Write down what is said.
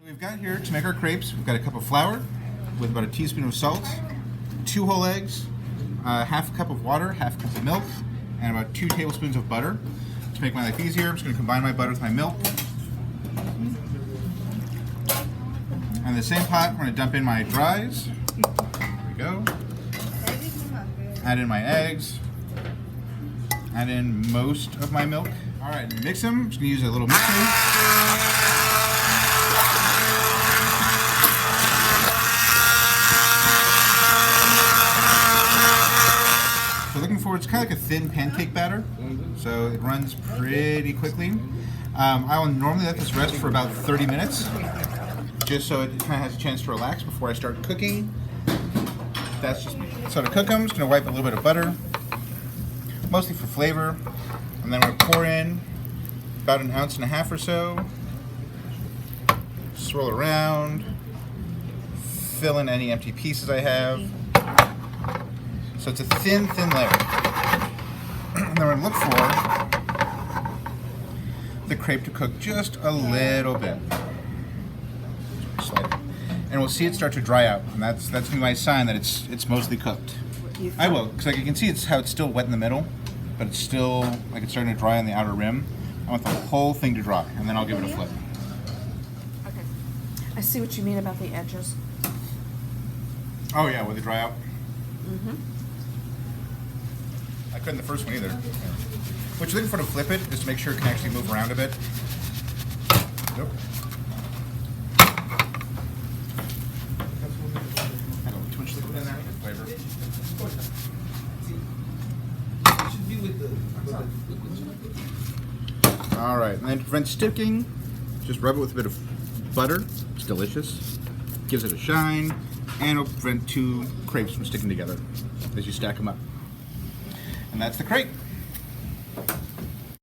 We've got here to make our crepes, we've got a cup of flour with about a teaspoon of salt, 2 whole eggs, half a cup of water, half a cup of milk, and about 2 tablespoons of butter. To make my life easier, I'm just going to combine my butter with my milk. And in the same pot, I'm going to dump in my dries. There we go. Add in my eggs. Add in most of my milk. All right, mix them. I'm just going to use a little mixer. So looking for, it's kind of like a thin pancake batter, so it runs pretty quickly. I will normally let this rest for about 30 minutes, just so it kind of has a chance to relax before I start cooking. That's just so to cook them. I'm just going to wipe a little bit of butter, mostly for flavor, and then I'm going to pour in about 1.5 ounces or so. Swirl around, fill in any empty pieces I have. So it's a thin layer. And then we're going to look for the crepe to cook just a little bit. And we'll see it start to dry out. And that's going to be my sign that it's mostly cooked. I will, because like you can see it's still wet in the middle, but it's still like it's starting to dry on the outer rim. I want the whole thing to dry, and then I'll give it a flip. Okay. I see what you mean about the edges. Oh yeah, will they dry out? Mm-hmm. I couldn't the first one either. What you're looking for to flip it is to make sure it can actually move around a bit. Nope. Too much liquid in there. Flavor. All right, and then to prevent sticking, just rub it with a bit of butter. It's delicious. Gives it a shine, and it'll prevent 2 crepes from sticking together as you stack them up. And that's the crepe.